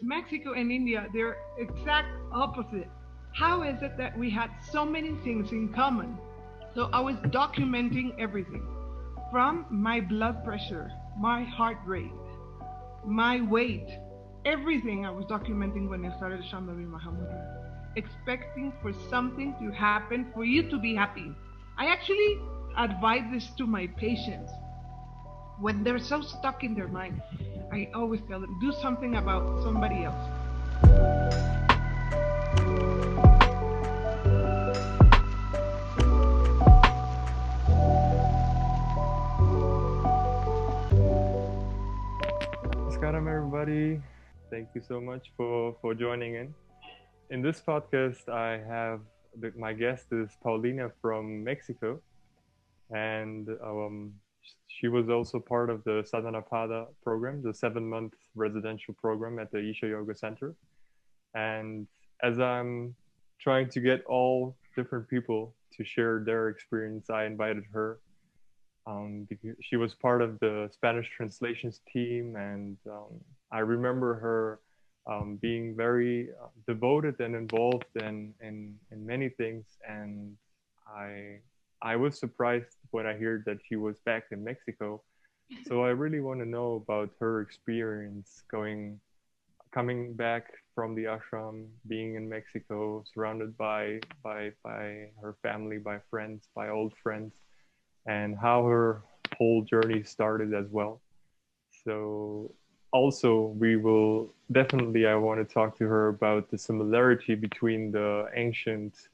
Mexico and India, they're exact opposite. How is it that we had so many things in common? So I was documenting everything from my blood pressure, my heart rate, my weight, everything I was documenting when I started Shambhavi Mahamudra, expecting for something to happen for you to be happy. I actually advise this to my patients when they're so stuck in their mind. I always tell them, do something about somebody else. Namaskaram, everybody. Thank you so much for joining in. In this podcast, I have my guest is Paulina from Mexico, and she was also part of the Sadhanapada program, the 7-month residential program at the Isha Yoga Center. And as I'm trying to get all different people to share their experience, I invited her because she was part of the Spanish translations team, and I remember her being very devoted and involved in many things. And I was surprised when I heard that she was back in Mexico. So I really want to know about her experience coming back from the ashram, being in Mexico, surrounded by her family, by friends, by old friends, and how her whole journey started as well. So also we will definitely, I want to talk to her about the similarity between the ancient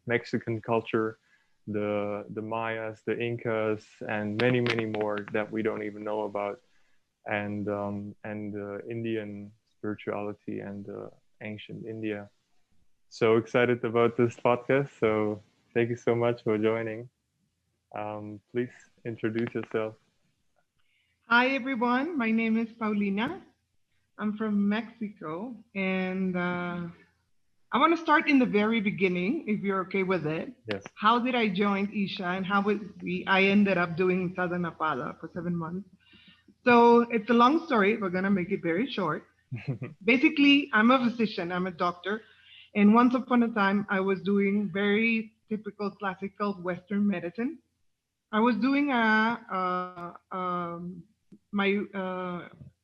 Mexican culture, the Mayas, the Incas, and many more that we don't even know about, and Indian spirituality and ancient India. So excited about this podcast. So thank you so much for joining. Please introduce yourself. Hi, everyone. My name is Paulina. I'm from Mexico, and I want to start in the very beginning, if you're okay with it. Yes. How did I join Isha, and I ended up doing Sadhanapada for 7 months? So it's a long story. We're going to make it very short. Basically, I'm a physician, I'm a doctor. And once upon a time, I was doing very typical classical Western medicine. I was doing my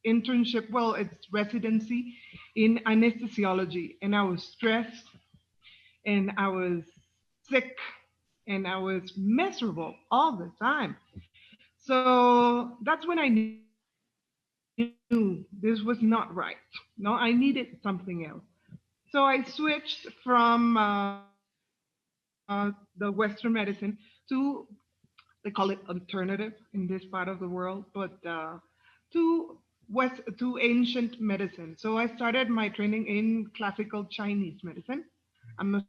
internship, well, it's residency in anesthesiology. And I was stressed and I was sick and I was miserable all the time. So that's when I knew this was not right. No, I needed something else. So I switched from the Western medicine to, they call it alternative in this part of the world, but to ancient medicine. So I started my training in classical Chinese medicine. I'm a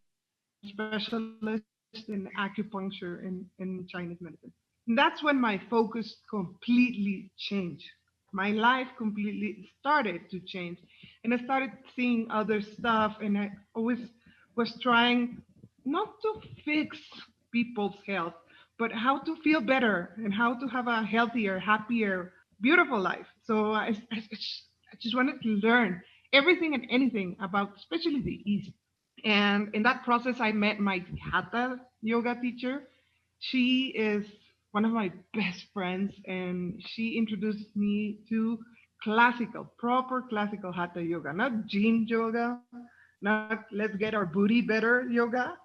specialist in acupuncture in Chinese medicine. And that's when my focus completely changed. My life completely started to change. And I started seeing other stuff, and I always was trying not to fix people's health, but how to feel better and how to have a healthier, happier, beautiful life. So I just wanted to learn everything and anything about, especially the East. And in that process, I met my Hatha yoga teacher. She is one of my best friends, and she introduced me to classical, proper classical Hatha yoga, not gym yoga, not let's get our booty better yoga,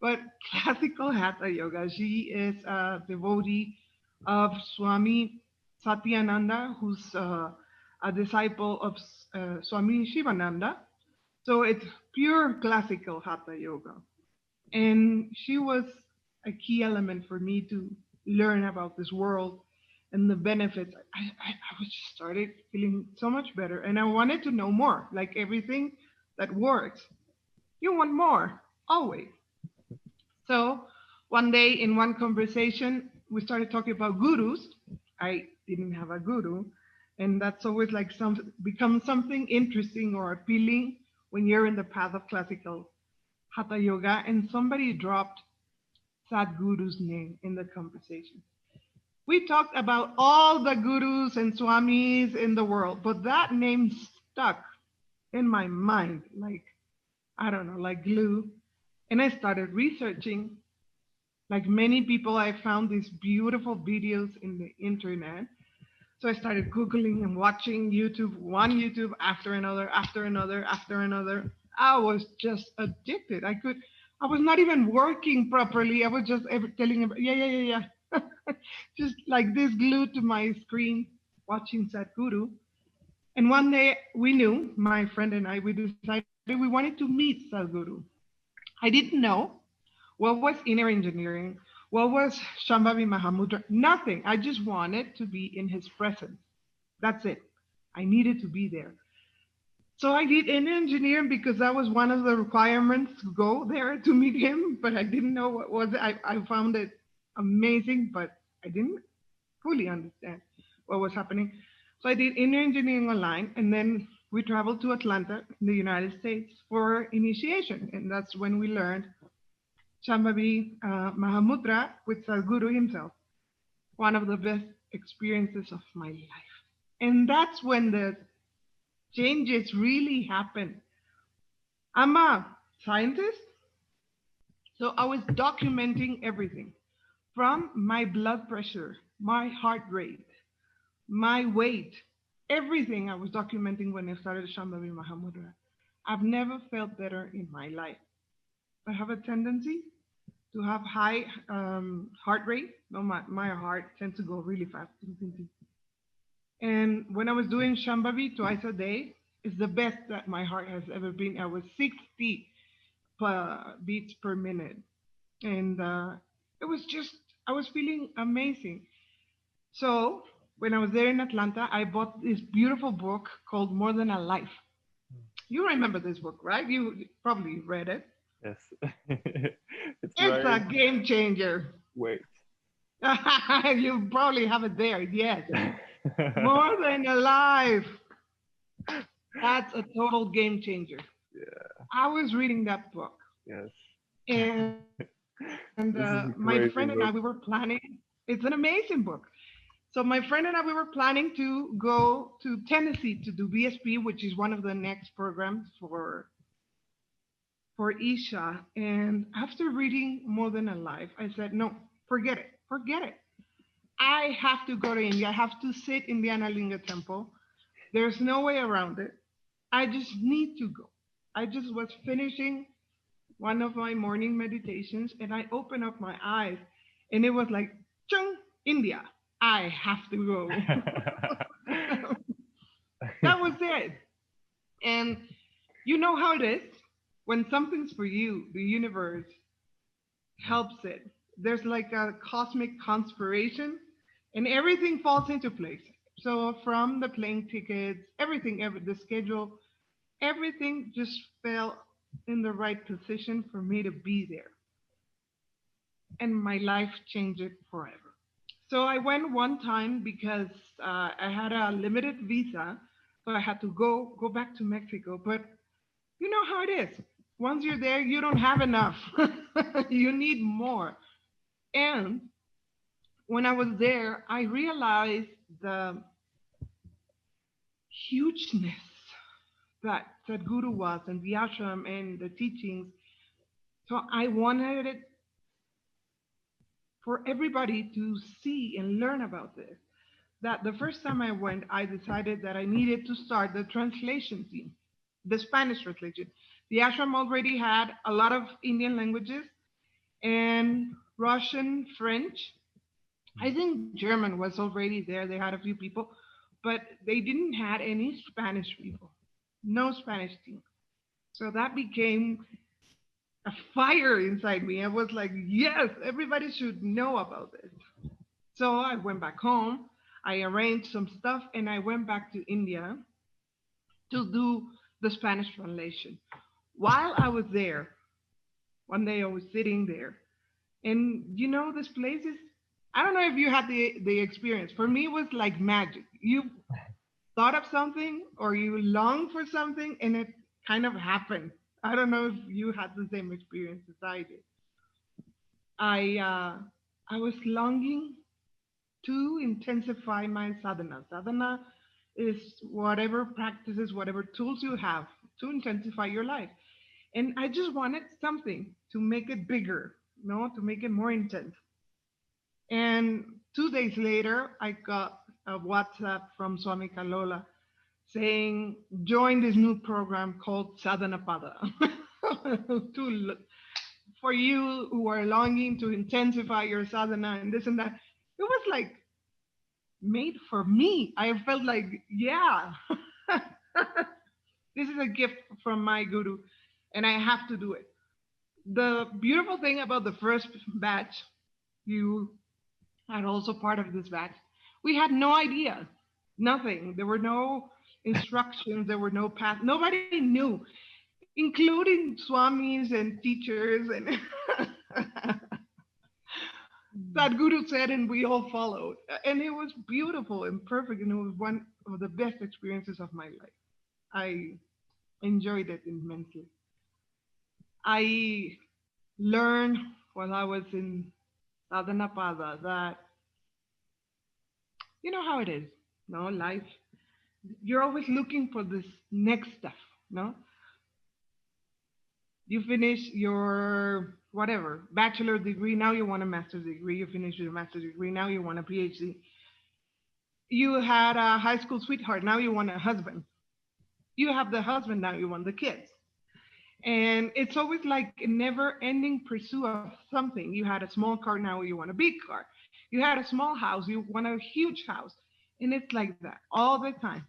but classical Hatha yoga. She is a devotee of Swami Satyananda, who's a disciple of Swami Shivananda. So it's pure classical Hatha yoga. And she was a key element for me to learn about this world and the benefits. I was just started feeling so much better. And I wanted to know more, like everything that works. You want more, always. So one day in one conversation, we started talking about gurus. I didn't have a guru. And that's always like become something interesting or appealing when you're in the path of classical Hatha yoga. And somebody dropped Sadhguru's name in the conversation. We talked about all the gurus and swamis in the world, but that name stuck in my mind, like, I don't know, like glue. And I started researching. Like many people, I found these beautiful videos in the internet. So I started Googling and watching YouTube, one YouTube after another, after another, after another. I was just addicted. I was not even working properly. I was just telling him, yeah, yeah, yeah, yeah. Just like this glued to my screen watching Sadhguru. And one day we knew, my friend and I, we decided we wanted to meet Sadhguru. I didn't know what was inner engineering, what was Shambhavi Mahamudra, nothing. I just wanted to be in his presence. That's it. I needed to be there. So I did inner engineering because that was one of the requirements to go there to meet him, but I didn't know what was it. I found it amazing, but I didn't fully understand what was happening. So I did inner engineering online, and then we traveled to Atlanta in the United States for initiation. And that's when we learned Shambhavi Mahamudra with Sadhguru himself, one of the best experiences of my life. And that's when the changes really happen. I'm a scientist, so I was documenting everything from my blood pressure, my heart rate, my weight, everything I was documenting when I started Shambhavi Mahamudra. I've never felt better in my life. I have a tendency to have high heart rate. No, my heart tends to go really fast. And when I was doing Shambhavi twice a day, it's the best that my heart has ever been. I was 60 beats per minute. And it was just, I was feeling amazing. So when I was there in Atlanta, I bought this beautiful book called More Than a Life. You remember this book, right? You probably read it. Yes. It's It's right. a game changer. Wait. You probably have it there. Yes. More Than a Life. That's a total game changer. Yeah. I was reading that book, Yes. and my This friend is a and I, we were crazy book. planning. It's an amazing book. So my friend and I, we were planning to go to Tennessee to do BSP, which is one of the next programs for Isha. And after reading More Than a Life, I said, no, forget it, forget it. I have to go to India. I have to sit in the Analinga temple. There's no way around it. I just need to go. I just was finishing one of my morning meditations and I opened up my eyes and it was like, chung, India. I have to go. That was it. And you know how it is when something's for you, the universe helps it. There's like a cosmic conspiration and everything falls into place. So from the plane tickets, everything, the schedule, everything just fell in the right position for me to be there. And my life changed it forever. So I went one time because I had a limited visa, so I had to go back to Mexico. But you know how it is. Once you're there, you don't have enough. You need more. And when I was there, I realized the hugeness that Sadhguru was and the ashram and the teachings. So I wanted it for everybody to see and learn about this. That the first time I went, I decided that I needed to start the translation team, the Spanish translation. The ashram already had a lot of Indian languages and Russian, French. I think German was already there. They had a few people, but they didn't had any Spanish people, no Spanish team. So that became a fire inside me. I was like, yes, everybody should know about this. So I went back home. I arranged some stuff and I went back to India to do the Spanish translation. While I was there, one day I was sitting there, and you know, this place is, I don't know if you had the experience. For me, it was like magic. You thought of something or you longed for something and it kind of happened. I don't know if you had the same experience as I did. I was longing to intensify my sadhana. Sadhana is whatever practices, whatever tools you have to intensify your life. And I just wanted something to make it bigger, to make it more intense. And 2 days later, I got a WhatsApp from Swami Kalola saying, join this new program called Sadhanapada for you who are longing to intensify your sadhana and this and that. It was like made for me. I felt like, yeah, this is a gift from my guru, and I have to do it. The beautiful thing about the first batch, you are also part of this batch. We had no idea, nothing. There were no instructions, there were no path. Nobody knew, including swamis and teachers. And Sadhguru said, and we all followed. And it was beautiful and perfect, and it was one of the best experiences of my life. I enjoyed it immensely. I learned while I was in Sadhanapada that you know how it is, no life. You're always looking for this next stuff, no? You finish your whatever bachelor degree, now you want a master's degree. You finish your master's degree, now you want a PhD. You had a high school sweetheart, now you want a husband. You have the husband, now you want the kids. And it's always like a never ending pursuit of something. You had a small car, now you want a big car. You had a small house, you want a huge house. And it's like that all the time,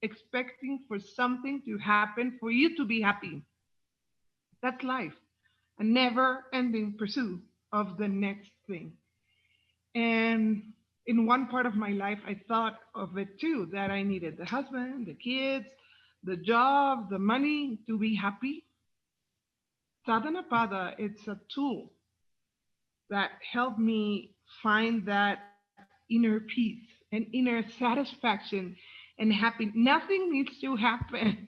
expecting for something to happen for you to be happy. That's life, a never ending pursuit of the next thing. And in one part of my life, I thought of it too, that I needed the husband, the kids, the job, the money to be happy. Sadhanapada, it's a tool that helped me find that inner peace and inner satisfaction and happiness. Nothing needs to happen.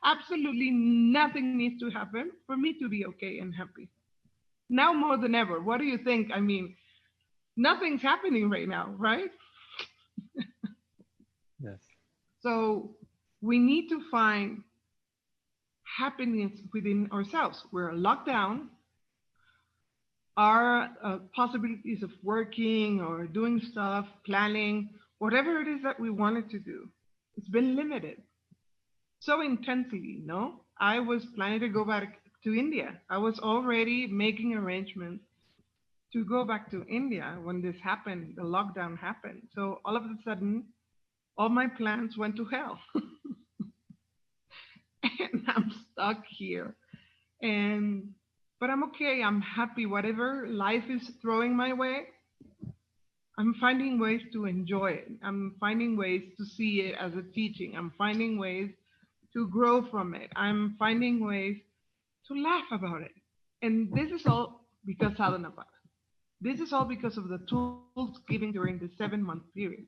Absolutely nothing needs to happen for me to be okay and happy. Now more than ever. What do you think? I mean, nothing's happening right now, right? Yes. So we need to find happiness within ourselves. We're locked down. Our possibilities of working or doing stuff, planning, whatever it is that we wanted to do, it's been limited so intensely. No, I was planning to go back to India. I was already making arrangements to go back to India when this happened, the lockdown happened. So all of a sudden, all my plans went to hell. And I'm stuck here. And but I'm okay. I'm happy. Whatever life is throwing my way, I'm finding ways to enjoy it. I'm finding ways to see it as a teaching. I'm finding ways to grow from it. I'm finding ways to laugh about it. And this is all because Sadhanapada. This is all because of the tools given during the 7 month period.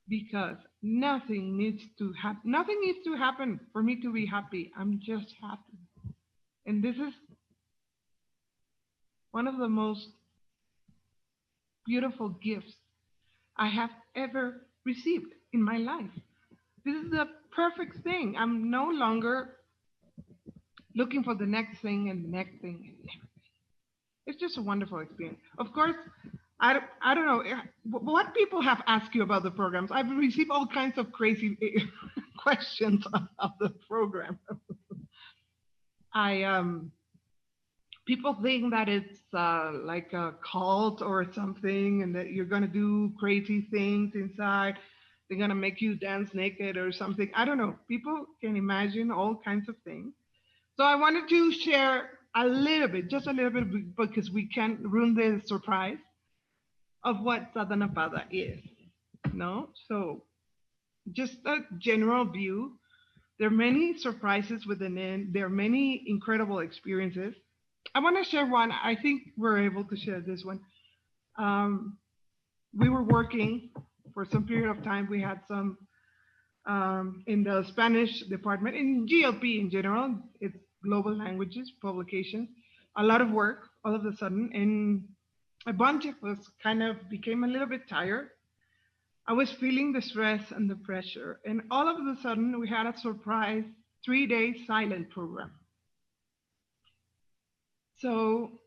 Because nothing needs to happen. Nothing needs to happen for me to be happy. I'm just happy. And this is one of the most beautiful gifts I have ever received in my life. This is the perfect thing. I'm no longer looking for the next thing and the next thing and everything. It's just a wonderful experience. Of course, I don't know what people have asked you about the programs. I've received all kinds of crazy questions of the program. I people think that it's like a cult or something, and that you're gonna do crazy things inside. They're gonna make you dance naked or something. I don't know. People can imagine all kinds of things. So I wanted to share a little bit, just a little bit, because we can't ruin the surprise of what Sadhanapada is. No, so just a general view. There are many surprises within it. There are many incredible experiences. I want to share one. I think we're able to share this one. Um, we were working for some period of time. We had some in the Spanish department, in GLP in general, it's global languages, publications, a lot of work all of a sudden. And a bunch of us kind of became a little bit tired. I was feeling the stress and the pressure. And all of a sudden, we had a surprise 3 day silent program. So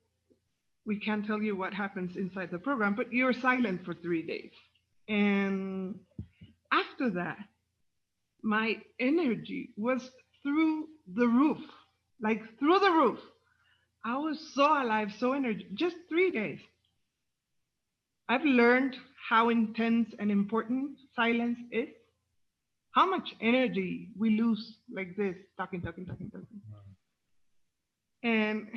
we can't tell you what happens inside the program, but you're silent for 3 days. And after that, my energy was through the roof, like through the roof. I was so alive, so energetic. Just 3 days. I've learned how intense and important silence is, how much energy we lose like this, talking, talking, talking, talking. And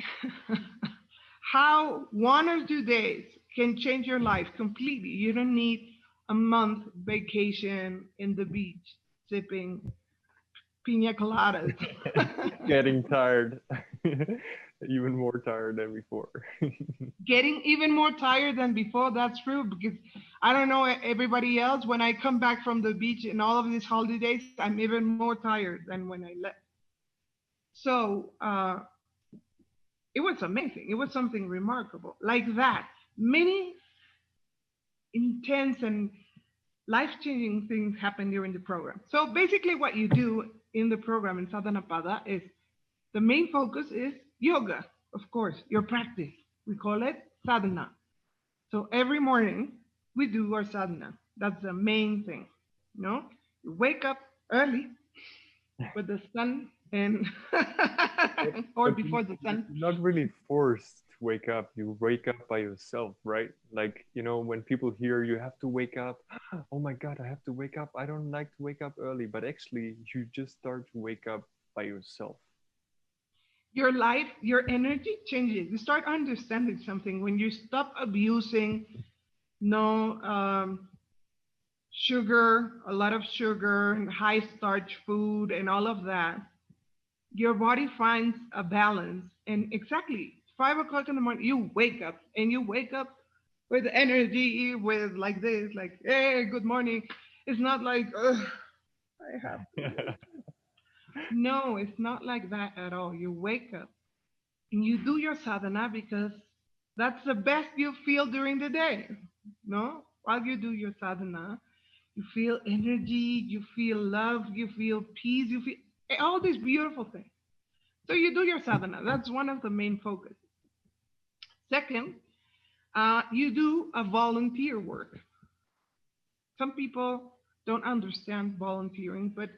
how 1 or 2 days can change your life completely. You don't need a month vacation in the beach sipping pina coladas. Getting tired. Even more tired than before. Getting even more tired than before, that's true, because I don't know everybody else. When I come back from the beach in all of these holidays, I'm even more tired than when I left. So it was amazing. It was something remarkable. Like that, many intense and life-changing things happen during the program. So basically what you do in the program in Sadhanapada is the main focus is yoga, of course, your practice. We call it sadhana. So every morning we do our sadhana. That's the main thing. You know, you wake up early with the sun and or But before the sun. you're not really forced to wake up. You wake up by yourself, right? Like, when people hear you have to wake up, oh my God, I have to wake up. I don't like to wake up early, but actually you just start to wake up by yourself. Your life, your energy changes. You start understanding something when you stop abusing no sugar, a lot of sugar and high starch food and all of that. Your body finds a balance. And exactly 5 o'clock in the morning, you wake up and you wake up with energy, with like this, like, hey, good morning. It's not like, ugh, I have to. No, it's not like that at all. You wake up and you do your sadhana because that's the best you feel during the day. No? While you do your sadhana, you feel energy, you feel love, you feel peace, you feel all these beautiful things. So you do your sadhana. That's one of the main focus. Second, you do a volunteer work. Some people don't understand volunteering, but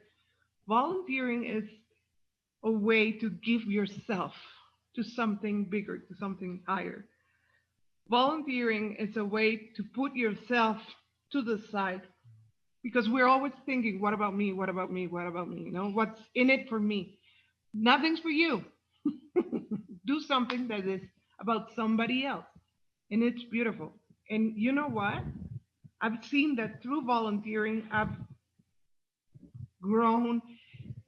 volunteering is a way to give yourself to something bigger, to something higher. Volunteering is a way to put yourself to the side because we're always thinking, what about me? What about me? What about me? What's in it for me? Nothing's for you. Do something that is about somebody else. And it's beautiful. And you know what? I've seen that through volunteering, I've grown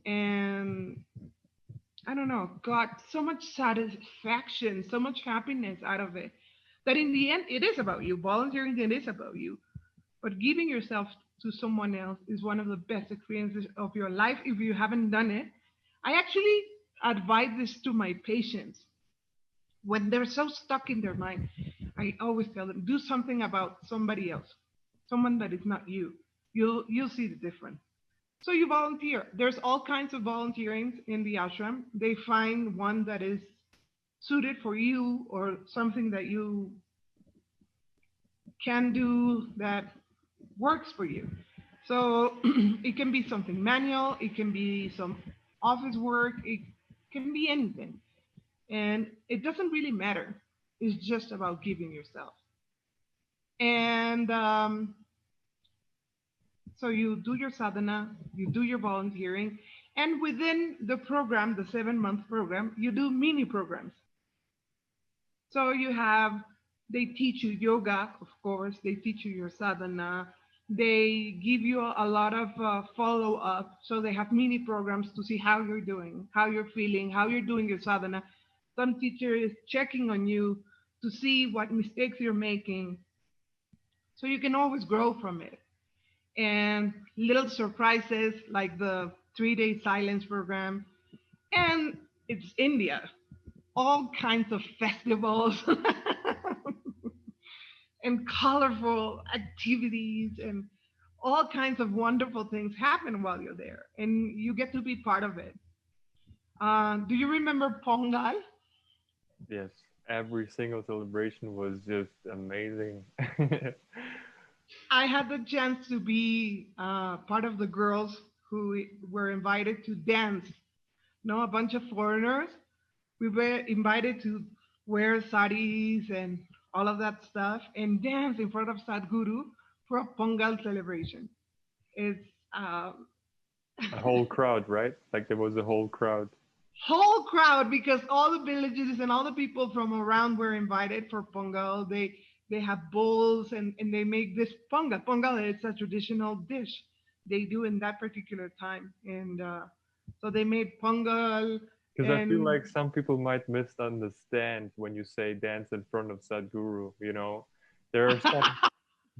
and I don't know, got so much satisfaction, so much happiness out of it that in the end, it is about you. Volunteering, it is about you. But giving yourself to someone else is one of the best experiences of your life if you haven't done it. I actually advise this to my patients. When they're so stuck in their mind, I always tell them, do something about somebody else, someone that is not you. You'll see the difference. So you volunteer. There's all kinds of volunteering in the ashram. They find one that is suited for you or something that you can do that works for you. So it can be something manual, it can be some office work, it can be anything. And it doesn't really matter. It's just about giving yourself. And so you do your sadhana, you do your volunteering, and within the program, the 7 month program, you do mini programs. So they teach you yoga, of course, they teach you your sadhana, they give you a lot of follow up. So they have mini programs to see how you're doing, how you're feeling, how you're doing your sadhana. Some teacher is checking on you to see what mistakes you're making. So you can always grow from it. And little surprises like the 3 day silence program. And it's India, all kinds of festivals and colorful activities and all kinds of wonderful things happen while you're there, and you get to be part of it. Do you remember Pongal? Yes, every single celebration was just amazing. I had the chance to be part of the girls who were invited to dance. No, a bunch of foreigners. We were invited to wear saris and all of that stuff and dance in front of Sadhguru for a Pongal celebration. It's A whole crowd, right? Like there was a whole crowd. whole crowd because all the villages and all the people from around were invited for Pongal. They have bowls and they make this Pongal. Pongal is a traditional dish they do in that particular time, and so they made Pongal Because I feel and like some people might misunderstand when you say dance in front of Sadhguru, you know. There are some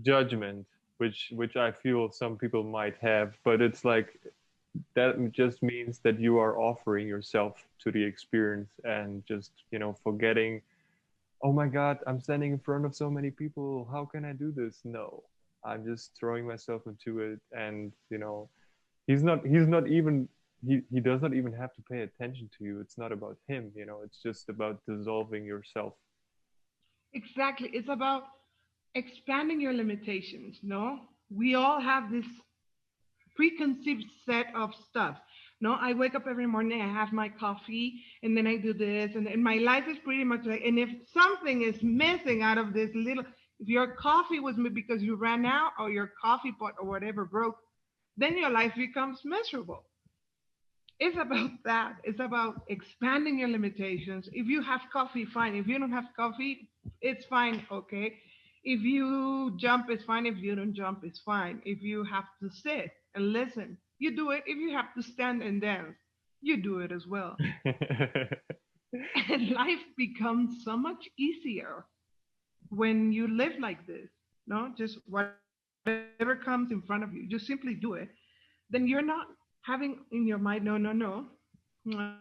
judgment which I feel some people might have, but it's like that just means that you are offering yourself to the experience and just, forgetting, oh my God, I'm standing in front of so many people. How can I do this? No, I'm just throwing myself into it. And, he's not even, he does not even have to pay attention to you. It's not about him, it's just about dissolving yourself. exactly, it's about expanding your limitations. No, we all have this preconceived set of stuff. No, I wake up every morning, I have my coffee, and then I do this, and my life is pretty much like. And if something is missing out of this little, if your coffee was because you ran out, or your coffee pot or whatever broke, then your life becomes miserable. It's about that. It's about expanding your limitations. If you have coffee, fine. If you don't have coffee, it's fine. Okay. If you jump, it's fine. If you don't jump, it's fine. If you have to sit and listen, you do it. If you have to stand and dance, you do it as well. And life becomes so much easier when you live like this. No, just whatever comes in front of you, just simply do it. Then you're not having in your mind, no, no, no, no,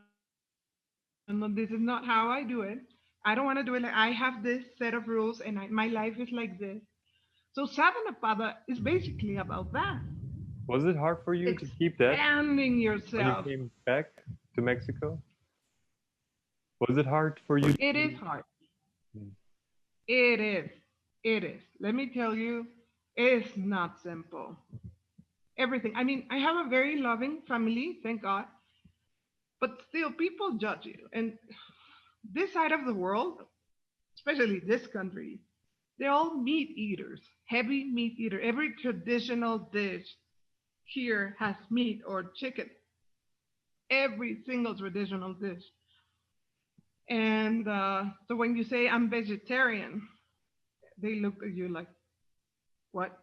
no, this is not how I do it. I don't want to do it like I have this set of rules and my life is like this. So Sadhanapada is basically about that. Was it hard for you to keep that Expanding yourself. when you came back to Mexico? Was it hard for you It is to? hard. Mm. It is. It is. Let me tell you, it's not simple. Everything. I mean, I have a very loving family, thank God, but still people judge you. And this side of the world, especially this country, they're all meat eaters, heavy meat eater. Every traditional dish here has meat or chicken. Every single traditional dish. And so when you say I'm vegetarian, they look at you like, what?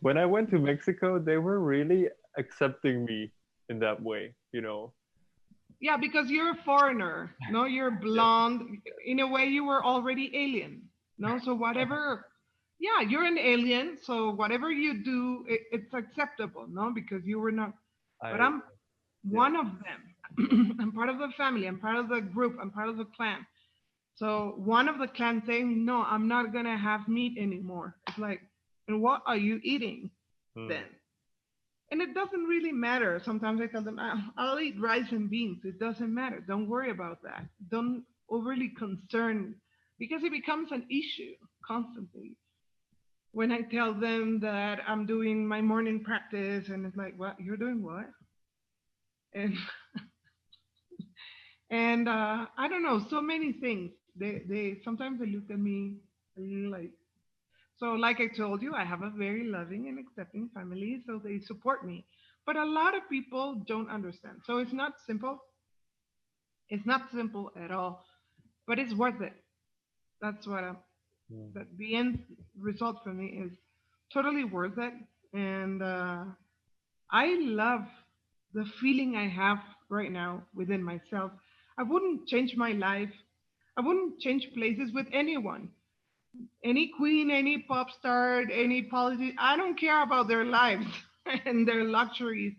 When I went to Mexico, they were really accepting me in that way. Yeah, because you're a foreigner. No, you're Yes. blonde. In a way, you were already alien. No, so whatever. Yeah, you're an alien. So whatever you do, it's acceptable. No, because you were not. But I I'm yeah. one of them. I'm part of the family. I'm part of the group. I'm part of the clan. So one of the clan saying, no, I'm not gonna have meat anymore. It's like, and what are you eating Hmm. then? And it doesn't really matter. Sometimes I tell them, I'll eat rice and beans. It doesn't matter. Don't worry about that. Don't overly concern because it becomes an issue constantly. When I tell them that I'm doing my morning practice, and it's like, what? You're doing what? And and I don't know, so many things. They sometimes they look at me a little like. So, like I told you, I have a very loving and accepting family, so they support me. But a lot of people don't understand. So it's not simple. It's not simple at all, but it's worth it. That's what I'm. Hmm. That the end result for me is totally worth it, and I love the feeling I have right now within myself. I wouldn't change my life. I wouldn't change places with anyone. Any queen, any pop star, any politician. I don't care about their lives and their luxuries.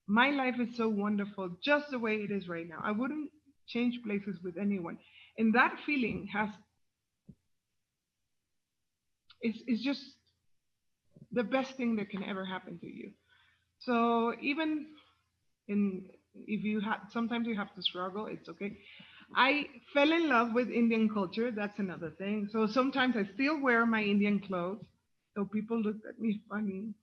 My life is so wonderful just the way it is right now. I wouldn't change places with anyone. And that feeling has it's just the best thing that can ever happen to you. So even in if you have sometimes you have to struggle, it's okay. I fell in love with Indian culture. That's another thing. So sometimes I still wear my Indian clothes. So people look at me funny.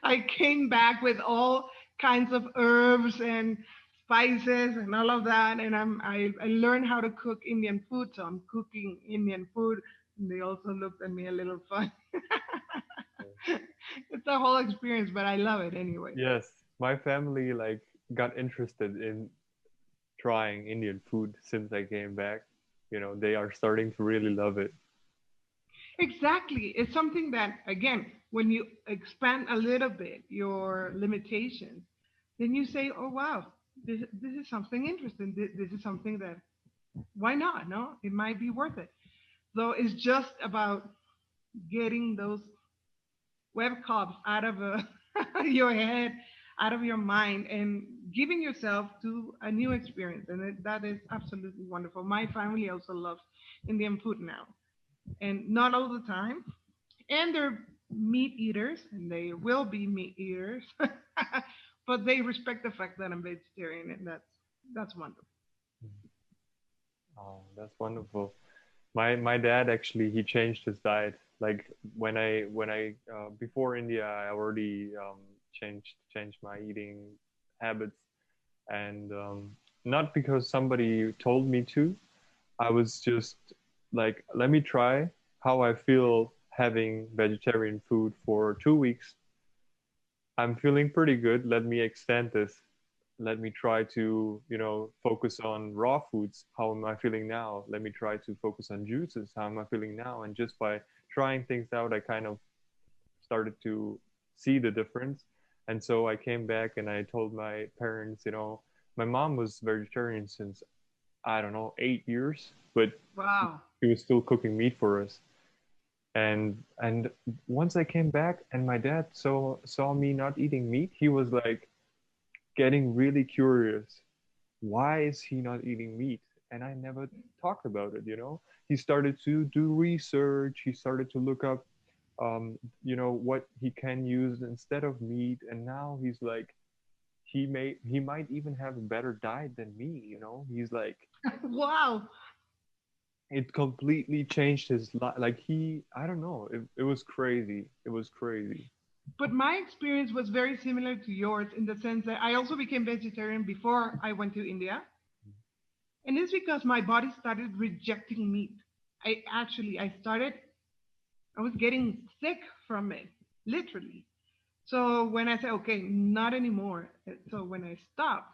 I came back with all kinds of herbs and spices and all of that, and I learned how to cook Indian food, so I'm cooking Indian food. And they also looked at me a little funny. It's a whole experience, but I love it anyway. Yes, my family like got interested in trying Indian food since I came back. You know, they are starting to really love it. Exactly. It's something that, again, when you expand a little bit your limitations, then you say, oh, wow, this is something interesting. This is something that, why not? No, it might be worth it. So it's just about getting those web cobs out of your head, out of your mind, and giving yourself to a new experience. And that is absolutely wonderful. My family also loves Indian food now, and not all the time. And they're meat eaters, and they will be meat eaters, but they respect the fact that I'm vegetarian, and that's wonderful. Oh, that's wonderful. My dad actually he changed his diet. Like when I before India, I already changed my eating habits, and not because somebody told me to. I was just like, let me try how I feel having vegetarian food for 2 weeks. I'm feeling pretty good. Let me extend this. Let me try to, focus on raw foods. How am I feeling now? Let me try to focus on juices. How am I feeling now? And just by trying things out, I kind of started to see the difference. And so I came back and I told my parents, my mom was vegetarian since, I don't know, 8 years, but Wow. she was still cooking meat for us. And once I came back and my dad saw me not eating meat, he was like getting really curious. Why is he not eating meat? And I never talked about it. He started to do research. He started to look up, what he can use instead of meat. And now he's like, he might even have a better diet than me. He's like, Wow. it completely changed his life. Like I don't know. It was crazy. It was crazy. But my experience was very similar to yours in the sense that I also became vegetarian before I went to India. And it's because my body started rejecting meat. I was getting sick from it, literally. So when I said, okay, not anymore. So when I stopped,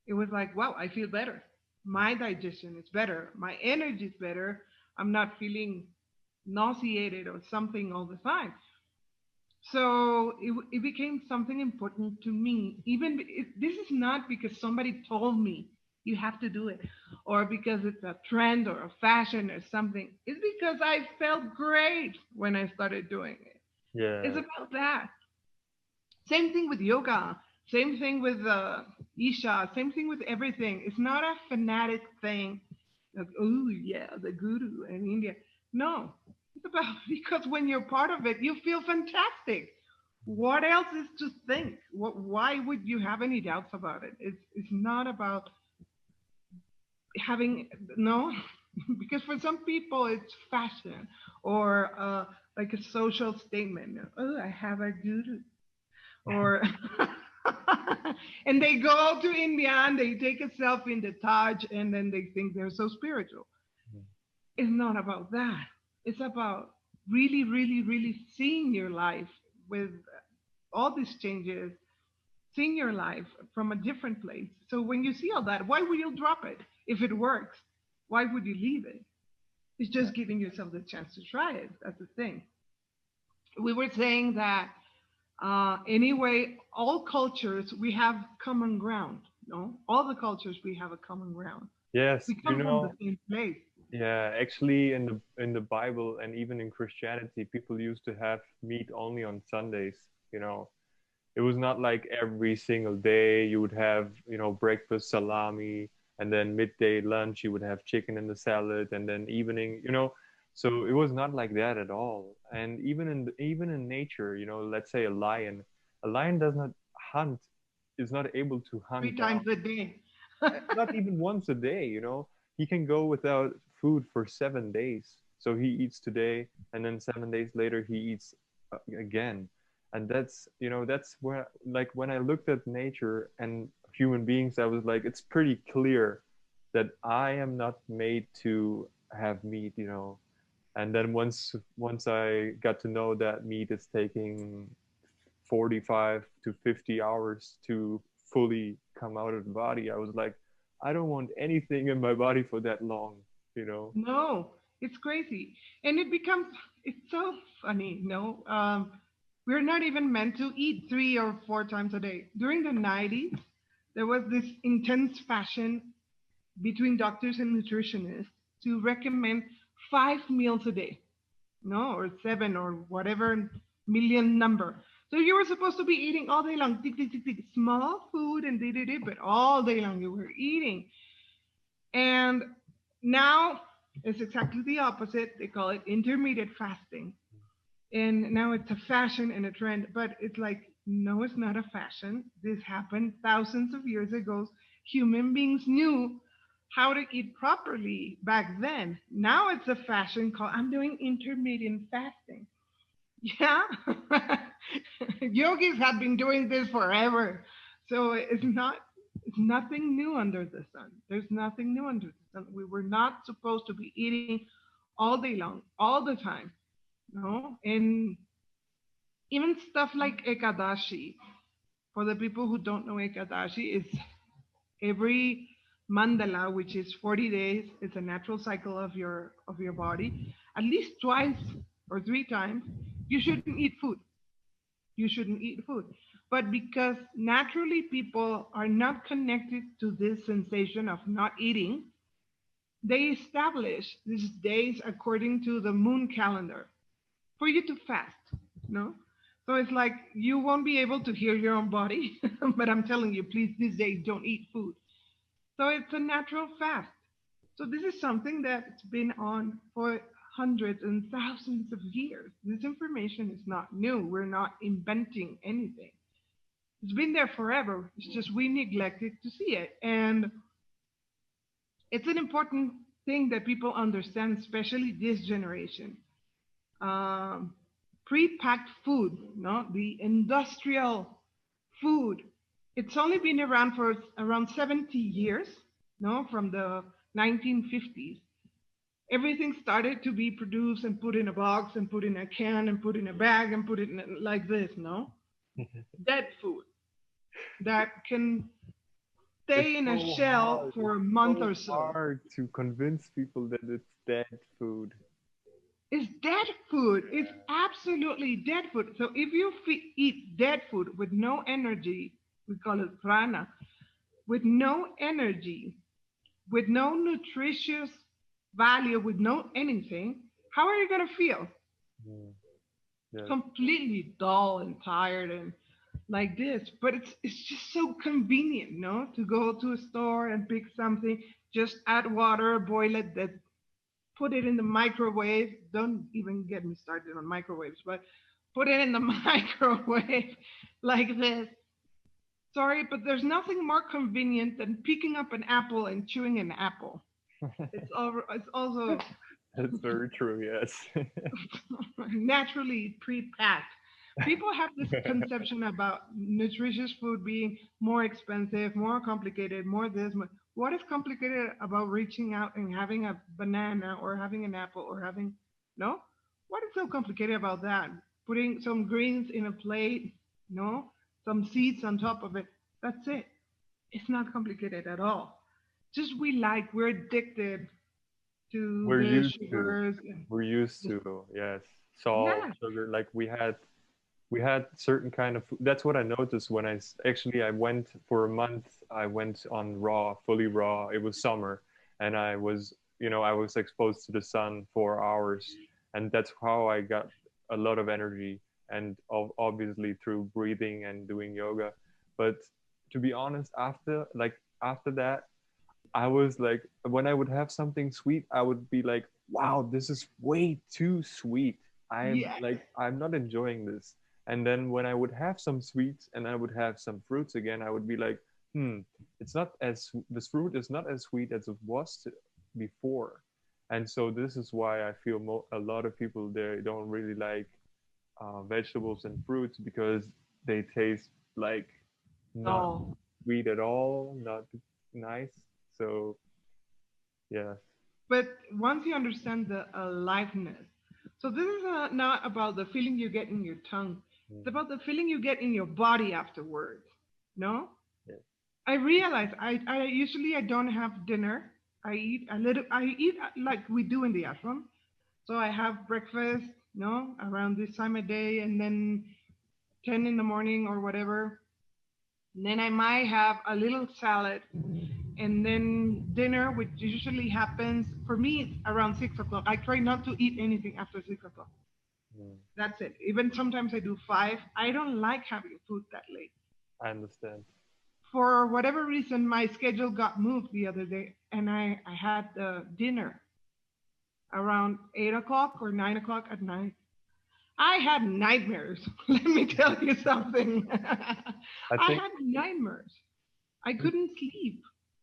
it was like, wow, I feel better. My digestion is better. My energy is better. I'm not feeling nauseated or something all the time. So it became something important to me. This is not because somebody told me you have to do it, or because it's a trend or a fashion or something. It's because I felt great when I started doing it. It's Yeah. about that. Same thing with yoga. Same thing with Isha. Same thing with everything. It's not a fanatic thing. Like, oh yeah, the guru in India. No, it's about because when you're part of it, you feel fantastic. What else is to think? Why would you have any doubts about it? It's not about having no, because for some people it's fashion or like a social statement. Oh, I have a guru, or and they go to India and they take a selfie in the Taj and then they think they're so spiritual. It's not about that. It's about really, really, really seeing your life with all these changes, seeing your life from a different place. So when you see all that, why would you drop it? If it works, why would you leave it? It's just giving yourself the chance to try it. That's the thing. We were saying that anyway, all cultures we have common ground. No, all the cultures we have a common ground. Yes, We come from the same place. yeah, actually in the Bible and even in Christianity, people used to have meat only on Sundays. It was not like every single day you would have breakfast salami and then midday lunch you would have chicken in the salad and then evening. So it was not like that at all. And even in nature, let's say a lion does not hunt, is not able to hunt Three down, times a day. not even once a day. He can go without food for 7 days. So he eats today, and then 7 days later he eats again. And that's where, like, when I looked at nature and human beings, I was like, it's pretty clear that I am not made to have meat. And then once I got to know that meat is taking 45 to 50 hours to fully come out of the body, I was like, I don't want anything in my body for that long. No, it's crazy. And it's so funny, no? We're not even meant to eat 3 or 4 times a day. During the 90s, there was this intense fashion between doctors and nutritionists to recommend 5 meals a day, no, or seven or whatever million number. So you were supposed to be eating all day long, tick, tick, tick, tick, small food and but all day long you were eating. And now it's exactly the opposite. They call it intermittent fasting. And now it's a fashion and a trend, but it's like, no, it's not a fashion. This happened thousands of years ago. Human beings knew how to eat properly back then. Now it's a fashion called, I'm doing intermittent fasting. Yeah. Yogis have been doing this forever. So it's nothing new under the sun. There's nothing new under the sun. We were not supposed to be eating all day long, all the time. No? And even stuff like Ekadashi. For the people who don't know Ekadashi, it's every mandala, which is 40 days, it's a natural cycle of your body. At least twice or 3 times, you shouldn't eat food. You shouldn't eat food. But because naturally people are not connected to this sensation of not eating, they establish these days according to the moon calendar for you to fast, no? So it's like you won't be able to hear your own body, but I'm telling you, please, these days don't eat food. So it's a natural fast. So this is something that's been on for hundreds and thousands of years. This information is not new. We're not inventing anything. It's been there forever. It's just we neglected to see it. And it's an important thing that people understand, especially this generation. Um, Pre-packed food, no, the industrial food. It's only been around for around 70 years, no, from the 1950s. Everything started to be produced and put in a box and put in a can and put in a bag and put it in like this, no? Dead food that can It's stay in a so shell hard. for It's a month so or so. hard to convince people that it's dead food. It's dead food. It's absolutely dead food. So if you eat dead food with no energy, we call it prana, with no energy, with no nutritious value, with no anything, how are you going to feel? Mm, yes. Completely dull and tired and like this. But it's just so convenient, no? To go to a store and pick something, just add water, boil it, that put it in the microwave. Don't even get me started on microwaves, but put it in the microwave like this. Sorry, but there's nothing more convenient than picking up an apple and chewing an apple. It's also That's very true, yes. naturally pre-packed. People have this conception about nutritious food being more expensive, more complicated, more this. What is complicated about reaching out and having a banana or having an apple or having no? What is so complicated about that? Putting some greens in a plate, no? Some seeds on top of it. That's it. It's not complicated at all. Just we're addicted to We're the used to. sugars. We're used The, to, yes. Salt, yeah, sugar. Like we had certain kind of food. That's what I noticed when actually I went for a month. I went on raw, fully raw. It was summer, and I was exposed to the sun for hours, and that's how I got a lot of energy, and obviously through breathing and doing yoga. But to be honest, after that, I was like, when I would have something sweet, I would be like, wow, this is way too sweet. Yes. I'm not enjoying this. And then when I would have some sweets and I would have some fruits again, I would be like, hmm, it's not as, this fruit is not as sweet as it was before. And so this is why I feel a lot of people, they don't really like vegetables and fruits because they taste like not No. sweet at all, not nice. So yes. But once you understand the aliveness, so this is not about the feeling you get in your tongue. It's Mm, about the feeling you get in your body afterwards. No? yes. I realize I usually I don't have dinner. I eat a little. I eat like we do in the ashram. So I have breakfast, no, around this time of day, and then 10 in the morning or whatever. And then I might have a little salad, and then dinner, which usually happens for me it's around 6 o'clock. I try not to eat anything after 6 o'clock. Mm, That's it. Even sometimes I do five. I don't like having food that late. I understand. For whatever reason, my schedule got moved the other day, and I had dinner around 8 o'clock or 9 o'clock at night. I had nightmares. Let me tell you something. I I think had nightmares. I couldn't sleep.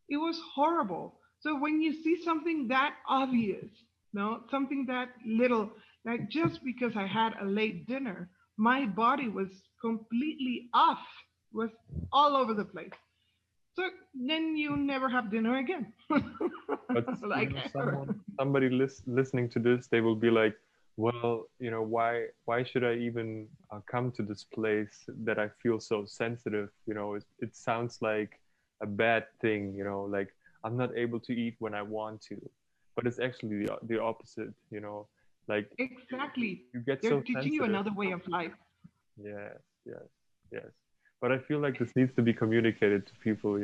It was horrible. So when you see something that obvious, no, something that little, like just because I had a late dinner, my body was completely off, was all over the place. So then you never have dinner again. but Like ever. somebody listening to this, they will be like, well, why should I even come to this place that I feel so sensitive? It sounds like a bad thing, like I'm not able to eat when I want to, but it's actually the opposite, like Exactly. you get They're so teaching you sensitive. another way of life. Yes, yes, yes. But I feel like this needs to be communicated to people,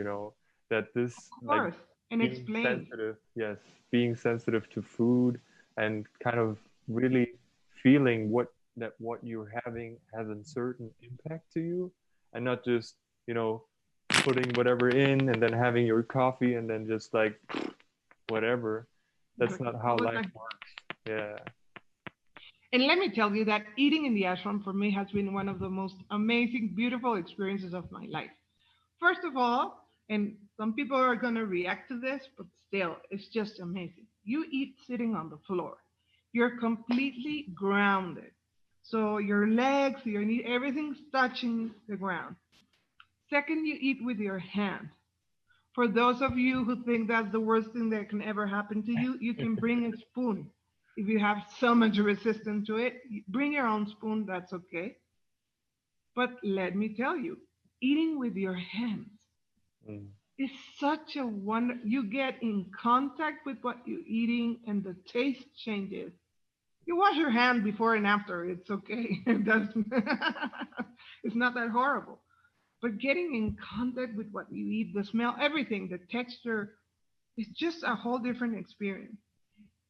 that this, Of like, course. And being explained. sensitive, yes, being sensitive to food and kind of really feeling what you're having has a certain impact to you, and not just, you know, putting whatever in and then having your coffee and then just like whatever. That's Like, not how what was life I? works. Yeah. And let me tell you that eating in the ashram for me has been one of the most amazing, beautiful experiences of my life. First of all, and some people are going to react to this, but still, it's just amazing. You eat sitting on the floor, you're completely grounded. So your legs, your knee, everything's touching the ground. Second, you eat with your hand. For those of you who think that's the worst thing that can ever happen to you, you can bring a spoon. If you have so much resistance to it, bring your own spoon, that's okay. But let me tell you, eating with your hands Mm. is such a wonder. You get in contact with what you're eating and the taste changes. You wash your hand before and after, it's okay. It doesn't, it's not that horrible. But getting in contact with what you eat, the smell, everything, the texture, it's just a whole different experience.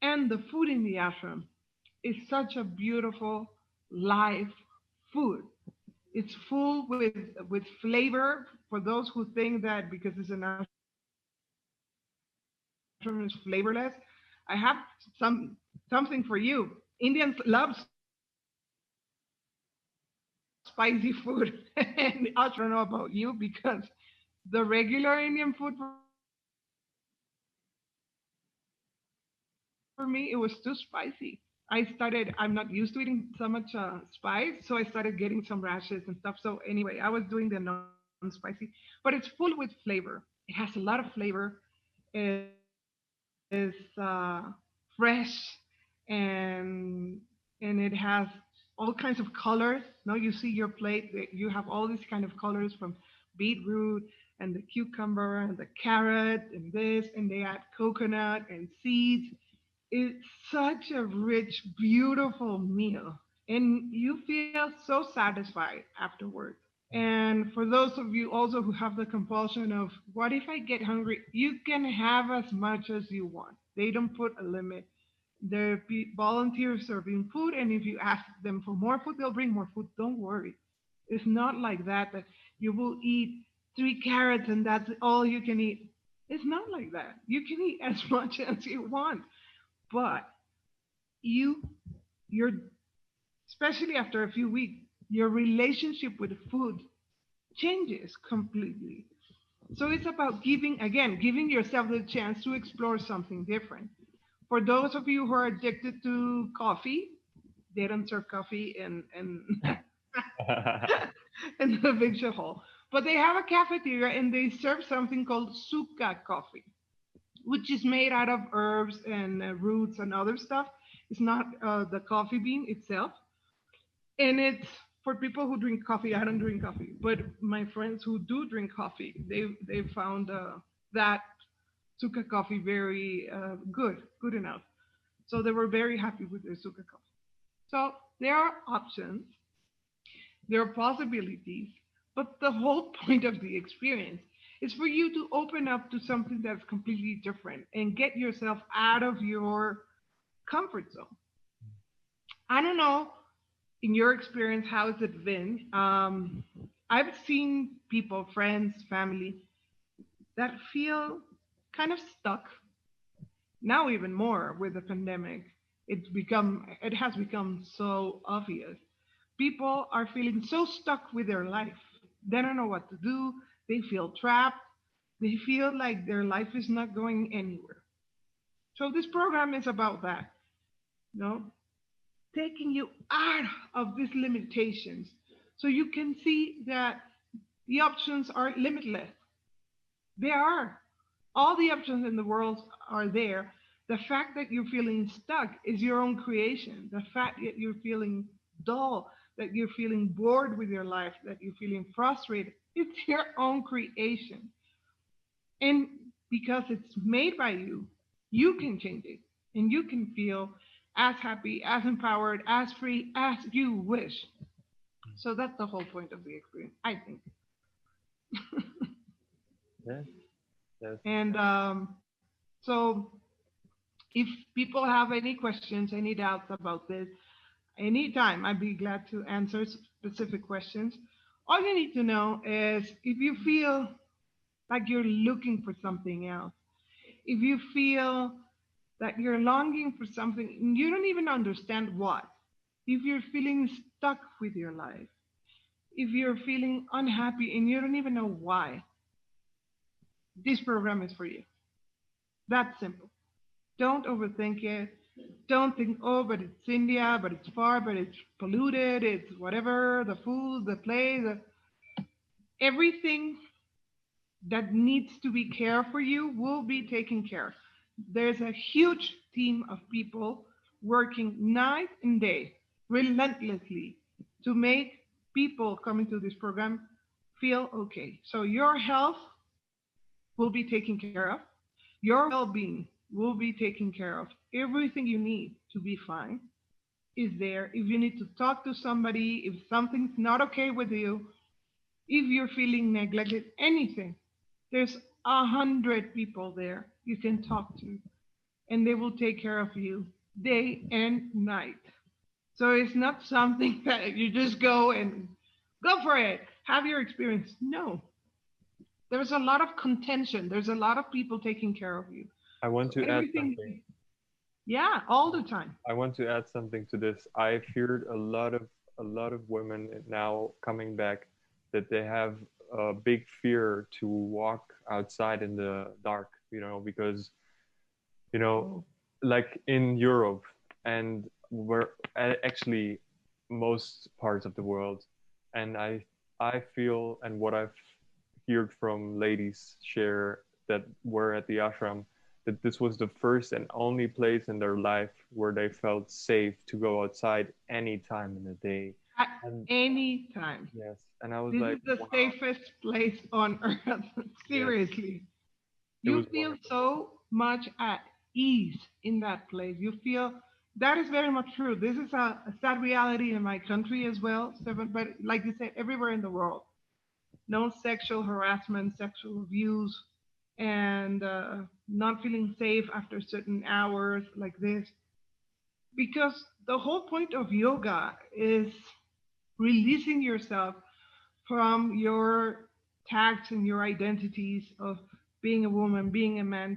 And the food in the ashram is such a beautiful live food. It's full with flavor. For those who think that because it's an ashram is flavorless, I have something for you. Indians love spicy food, and I don't know about you because the regular Indian food for me it was too spicy. I started. I'm not used to eating so much spice, so anyway, I was doing the non-spicy, but it's full with flavor. It has a lot of flavor, it has some something for you. Indians love spicy food, and it's fresh and it has all kinds of colors. Now you see your plate, you have all these kind of colors from beetroot and the cucumber and the carrot and this, and they add coconut and seeds. It's such a rich, beautiful meal, and you feel so satisfied afterwards. And for those of you also who have the compulsion of, what if I get hungry? You can have as much as you want. They don't put a limit. There be volunteers serving food, and if you ask them for more food, they'll bring more food. Don't worry. It's not like that, that you will eat 3 carrots and that's all you can eat. It's not like that. You can eat as much as you want, but you, your, especially after a few weeks, your relationship with food changes completely. So it's about giving, again, giving yourself the chance to explore something different. For those of you who are addicted to coffee, they don't serve coffee in the big hall. But they have a cafeteria and they serve something called suka coffee, which is made out of herbs and roots and other stuff. It's not the coffee bean itself. And it's for people who drink coffee. I don't drink coffee, but my friends who do drink coffee, they found that suka coffee very good enough. So they were very happy with their suka coffee. So there are options, there are possibilities, but the whole point of the experience is for you to open up to something that's completely different and get yourself out of your comfort zone. I don't know, in your experience, how has it been? I've seen people, friends, family, that feel kind of stuck now, even more with the pandemic. It has become so obvious. People are feeling so stuck with their life. They don't know what to do. They feel trapped. They feel like their life is not going anywhere. So this program is about that, you know, taking you out of these limitations so you can see that the options are limitless. They are. All the options in the world are there. The fact that you're feeling stuck is your own creation. The fact that you're feeling dull, that you're feeling bored with your life, that you're feeling frustrated, it's your own creation. And because it's made by you can change it. And you can feel as happy, as empowered, as free as you wish. So that's the whole point of the experience, I think. Yeah, that's And so if people have any questions, any doubts about this, anytime, I'd be glad to answer specific questions. All you need to know is if you feel like you're looking for something else, if you feel that you're longing for something and you don't even understand what, if you're feeling stuck with your life, if you're feeling unhappy and you don't even know why, this program is for you. That's simple. Don't overthink it. Don't think, oh, but it's India, but it's far, but it's polluted, it's whatever, the food, the place, everything that needs to be cared for you will be taken care. There's a huge team of people working night and day, relentlessly, to make people coming to this program feel okay. So your health will be taken care of. Your well being will be taken care of. Everything you need to be fine is there. If you need to talk to somebody, if something's not okay with you, if you're feeling neglected, anything, there's 100 people there you can talk to, and they will take care of you day and night. So it's not something that you just go and go for it, have your experience. No, there's a lot of contention. There's a lot of people taking care of you. I want So to add something. everything, yeah, all the time. I want to add something to this. I've heard a lot of women now coming back that they have a big fear to walk outside in the dark, because you know, Oh, like in Europe and where actually most parts of the world, and I feel, and what I've heard from ladies share that were at the ashram, that this was the first and only place in their life where they felt safe to go outside any time in the day. at And any time. yes, and I was This like, is the wow, safest place on earth. yes, Seriously. it You was feel wonderful. so much at ease in that place. You feel that is very much true. This is a sad reality in my country as well, Stephen, but like you said, everywhere in the world. No sexual harassment, sexual abuse, and not feeling safe after certain hours like this. Because the whole point of yoga is releasing yourself from your tags and your identities of being a woman, being a man,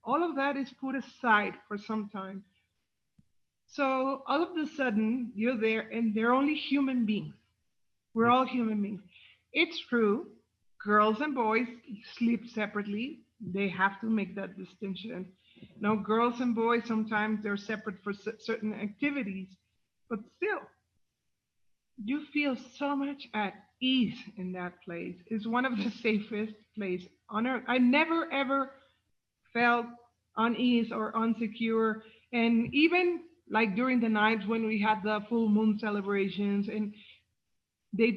all of that is put aside for some time. So all of a sudden, you're there and they're only human beings. We're all human beings. It's true, girls and boys sleep separately. They have to make that distinction. Now, girls and boys sometimes they're separate for certain activities, but still, you feel so much at ease in that place. It's one of the safest places on earth. I never ever felt unease or unsecure. And even like during the nights when we had the full moon celebrations and they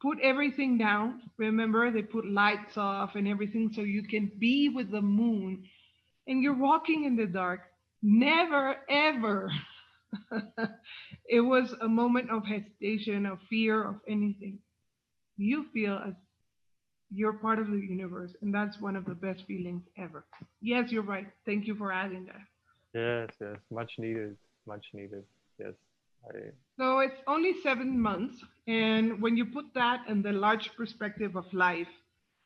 put everything down, remember, they put lights off and everything so you can be with the moon and you're walking in the dark. Never ever. It was a moment of hesitation, of fear, of anything. You feel as you're part of the universe, and that's one of the best feelings ever. Yes, you're right. Thank you for adding that. Yes, yes, much needed, much needed. Yes, I So it's only 7 months, and when you put that in the large perspective of life,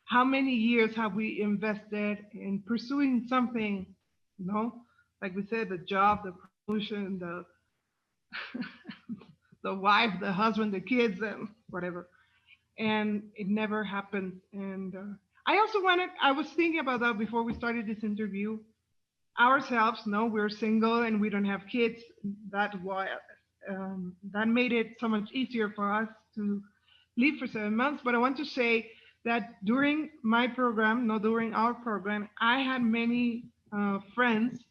how many years have we invested in pursuing something? You know, like we said, the job, the promotion, the the wife, the husband, the kids, and whatever. And it never happened. And I was thinking about that before we started this interview. Ourselves, no, we're single and we don't have kids. That made it so much easier for us to live for 7 months. But I want to say that during my program, no, during our program, I had many friends,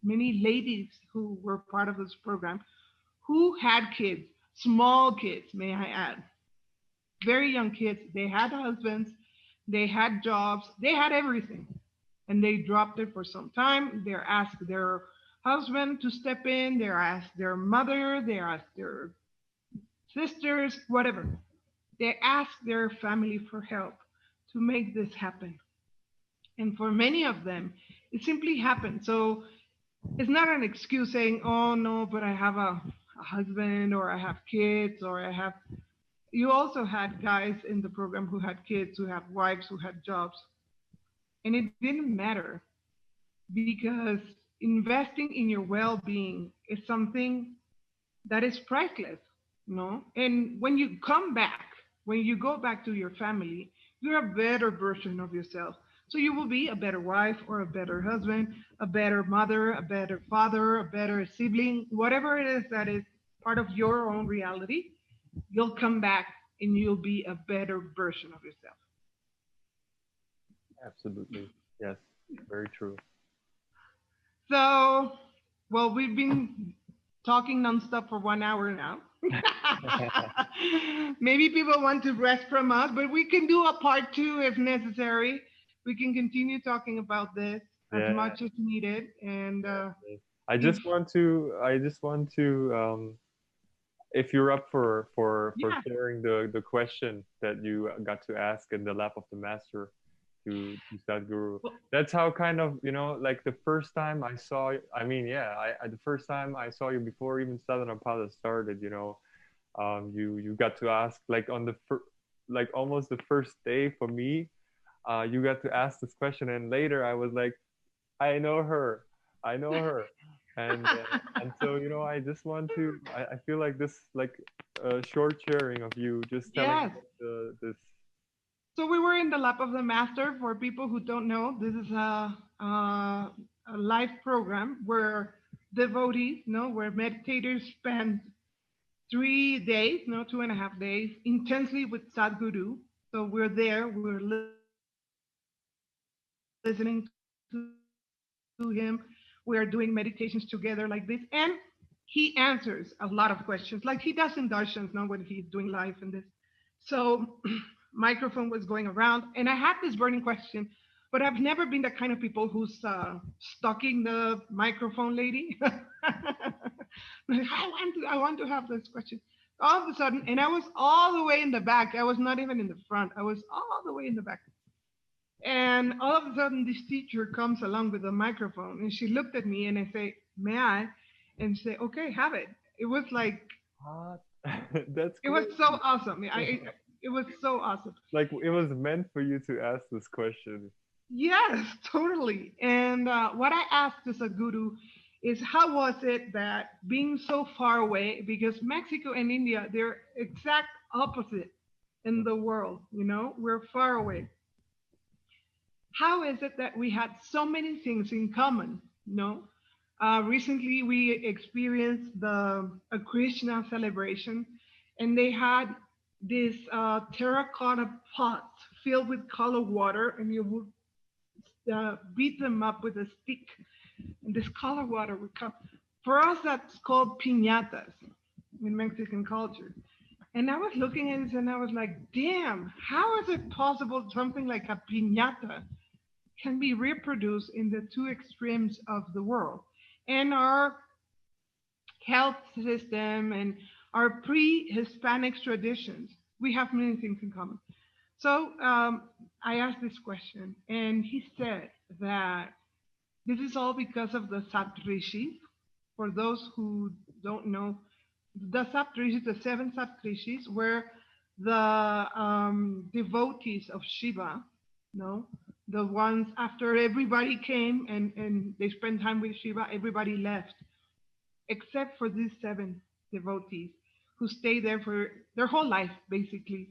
many ladies who were part of this program who had kids, small kids, may I add, very young kids. They had husbands, they had jobs, they had everything. And they dropped it for some time. They asked their husband to step in, they asked their mother, they asked their sisters, whatever. They asked their family for help to make this happen. And for many of them, it simply happened. So it's not an excuse saying, oh no, but I have a husband or I have kids or I have. You also had guys in the program who had kids, who had wives, who had jobs. And it didn't matter because investing in your well being is something that is priceless, you know? And when you come back, when you go back to your family, you're a better version of yourself. So you will be a better wife or a better husband, a better mother, a better father, a better sibling, whatever it is that is part of your own reality, you'll come back and you'll be a better version of yourself. absolutely. Yes, very true. So, well, we've been talking nonstop for 1 hour now. Maybe people want to rest from us, but we can do a part two if necessary. We can continue talking about this as Yeah. much as needed. And I if, just want to, if you're up for yeah, sharing the question that you got to ask in the lap of the master to Sadhguru. well, That's how kind of, like the first time I saw, I mean, yeah, the first time I saw you before even Sadhanapada started, you got to ask like on the like almost the first day for me, you got to ask this question, and later I was like, I know her, I know her, and so I just want to, I feel like this like a short sharing of you just telling yes. about this. So we were in the lap of the master. For people who don't know, this is a live program where devotees, no, where meditators spend 3 days, no, 2.5 days, intensely with Sadhguru. So we're there, we're listening to him, we are doing meditations together like this, and he answers a lot of questions, like he does in darshan, no, when he's doing live in this. So microphone was going around, and I had this burning question, but I've never been the kind of people who's stalking the microphone lady. I want to have this question. All of a sudden, and I was all the way in the back. I was not even in the front. I was all the way in the back. And all of a sudden, this teacher comes along with a microphone, and she looked at me, and I say, "May I?" And she say, "Okay, have it." It was like What? That's it was crazy. so awesome. It was so awesome. Like it was meant for you to ask this question. Yes, totally. And what I asked the Sadhguru is how was it that being so far away, because Mexico and India, they're exact opposite in the world, we're far away. How is it that we had so many things in common? Recently we experienced a Krishna celebration, and they had this terracotta pots filled with colored water, and you would beat them up with a stick, and this colored water would come. For us, that's called piñatas in Mexican culture. And I was looking at this and I was like, damn, how is it possible something like a piñata can be reproduced in the two extremes of the world? And our health system and our pre-Hispanic traditions, we have many things in common. So I asked this question, and he said that this is all because of the Saptarishis. For those who don't know, the Saptarishis, the seven Saptarishis, were the devotees of Shiva, no? The ones after everybody came and they spent time with Shiva, everybody left, except for these seven devotees who stayed there for their whole life, basically,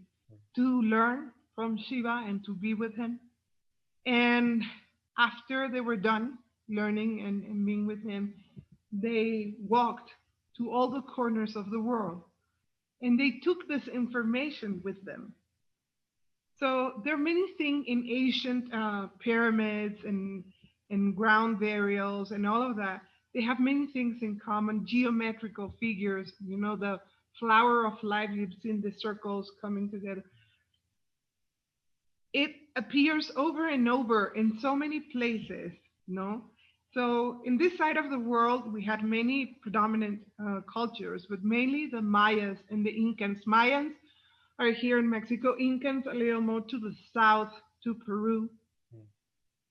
to learn from Shiva and to be with him. And after they were done learning and being with him, they walked to all the corners of the world and they took this information with them. So there are many things in ancient pyramids and ground burials and all of that. They have many things in common, geometrical figures, the flower of life, you've seen the circles coming together. It appears over and over in so many places, no? So in this side of the world, we had many predominant cultures, but mainly the Mayas and the Incans. Mayans are here in Mexico, Incans a little more to the south, to Peru.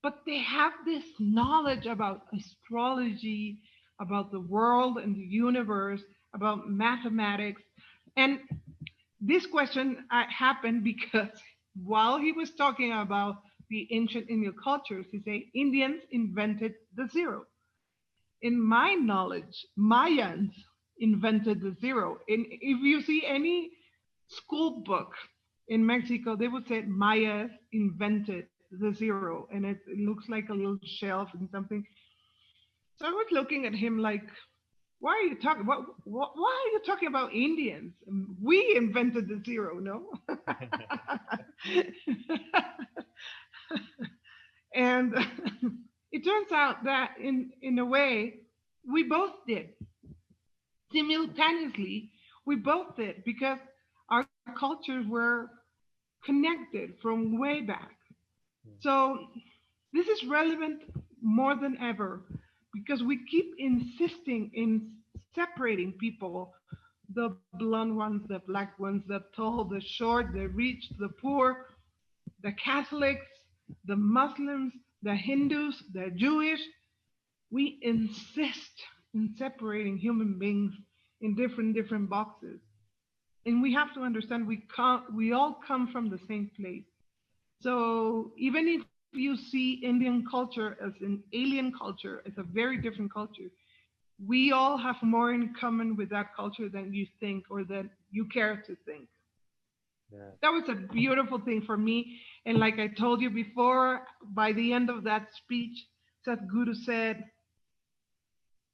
But they have this knowledge about astrology, about the world and the universe, about mathematics. And this question happened because while he was talking about the ancient Indian cultures, he said Indians invented the zero. In my knowledge, Mayans invented the zero. And if you see any school book in Mexico, they would say Mayas invented the zero, and it looks like a little shelf and something. So I was looking at him like, why are you talking? Why are you talking about Indians? We invented the zero, no? And it turns out that in a way, we both did simultaneously. We both did because our cultures were connected from way back. So this is relevant more than ever because we keep insisting in separating people, the blonde ones, the black ones, the tall, the short, the rich, the poor, the Catholics, the Muslims, the Hindus, the Jewish. We insist in separating human beings in different boxes. And we have to understand we all come from the same place. So even if you see Indian culture as an alien culture, as a very different culture, we all have more in common with that culture than you think or that you care to think. Yeah. That was a beautiful thing for me. And like I told you before, by the end of that speech, Sadhguru said,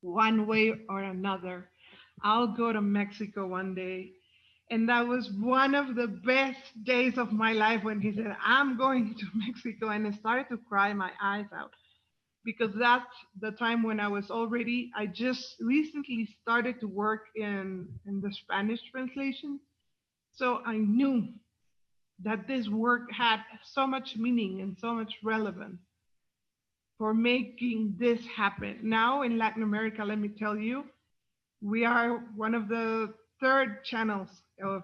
one way or another, I'll go to Mexico one day. And that was one of the best days of my life when he said, I'm going to Mexico. And I started to cry my eyes out because that's the time when I just recently started to work in the Spanish translation. So I knew that this work had so much meaning and so much relevance for making this happen. Now in Latin America, let me tell you, we are one of the third channels of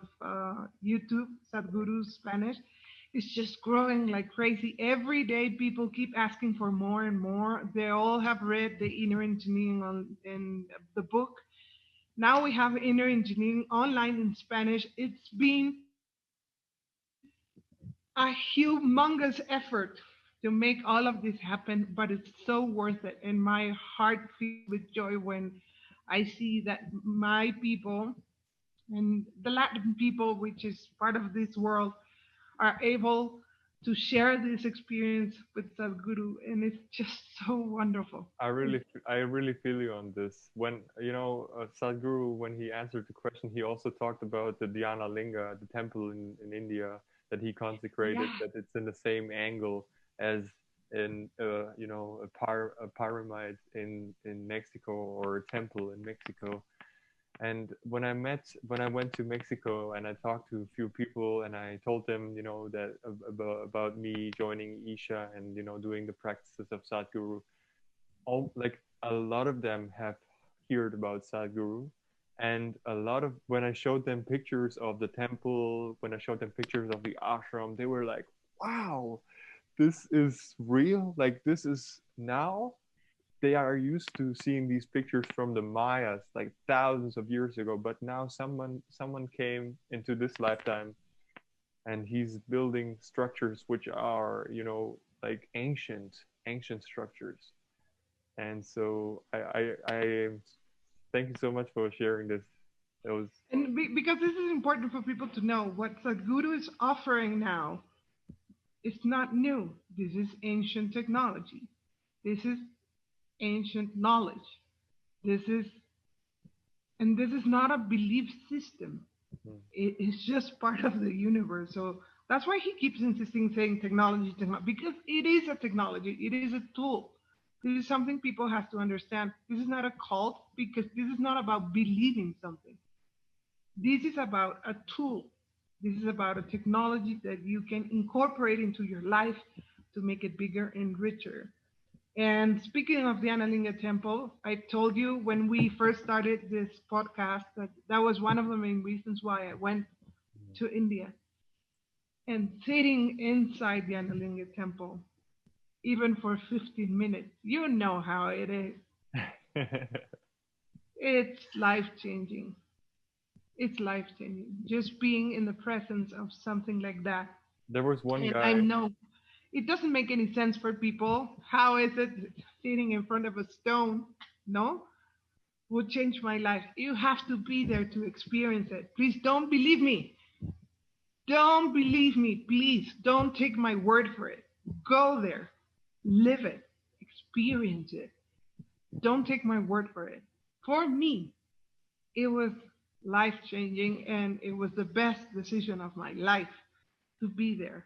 YouTube, Sadhguru's Spanish. It's just growing like crazy. Every day, people keep asking for more and more. They all have read the inner engineering in the book. Now we have inner engineering online in Spanish. It's been a humongous effort to make all of this happen, but it's so worth it. And my heart fills with joy when I see that my people and the Latin people, which is part of this world, are able to share this experience with Sadhguru, and it's just so wonderful. It's, I really feel you on this. When Sadhguru, when he answered the question, he also talked about the Dhyana Linga, the temple in India that he consecrated. yeah, That it's in the same angle as in a pyramid in Mexico, or a temple in Mexico. And when I went to Mexico and I talked to a few people and I told them, that about me joining Isha and doing the practices of Sadhguru, all like a lot of them have heard about Sadhguru, and a lot of when I showed them pictures of the temple, when I showed them pictures of the ashram, they were like, "Wow, this is real! Like this is now." They are used to seeing these pictures from the Mayas like thousands of years ago, but now someone came into this lifetime and he's building structures which are like ancient structures. And so I thank you so much for sharing this. It was and because this is important for people to know what Sadhguru is offering now. It's not new. This is ancient technology. This is ancient knowledge. This is, and this is not a belief system. mm, It's just part of the universe. So that's why he keeps insisting saying technology, technology, because it is a technology. It is a tool. This is something people have to understand. This is not a cult because this is not about believing something. This is about a tool. This is about a technology that you can incorporate into your life to make it bigger and richer. And speaking of the Analinga Temple, I told you when we first started this podcast that that was one of the main reasons why I went to India. And sitting inside the Analinga Temple, even for 15 minutes, you know how it is. mm. It's life changing. It's life changing. Just being in the presence of something like that. There was one And I guy. know it doesn't make any sense for people. How is it sitting in front of a stone? No, would change my life. You have to be there to experience it. Please don't believe me. Don't believe me. Please don't take my word for it. Go there, live it, experience it. Don't take my word for it. For me, it was life changing and it was the best decision of my life to be there.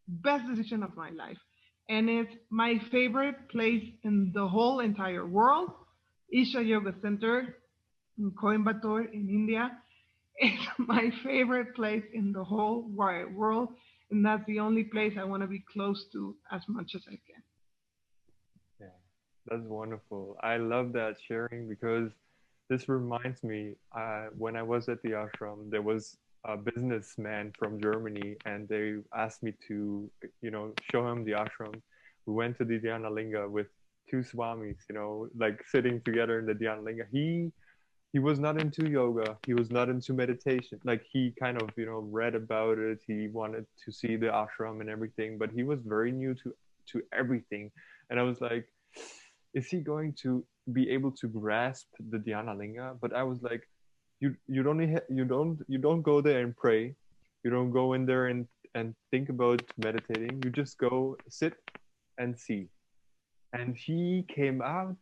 Best decision of my life. And it's my favorite place in the whole entire world. Isha Yoga Center in Coimbatore in India. It's my favorite place in the whole wide world. And that's the only place I want to be close to as much as I can. Yeah, that's wonderful. I love that sharing because this reminds me, when I was at the ashram, there was a businessman from Germany, and they asked me to, show him the ashram. We went to the Dhyana Linga with two swamis, like sitting together in the Dhyana Linga. He was not into yoga. He was not into meditation. Like he kind of, read about it. He wanted to see the ashram and everything, but he was very new to everything. And I was like, is he going to be able to grasp the Dhyana Linga? But I was like, you don't go there and pray. You don't go in there and think about meditating. You just go sit and see. And he came out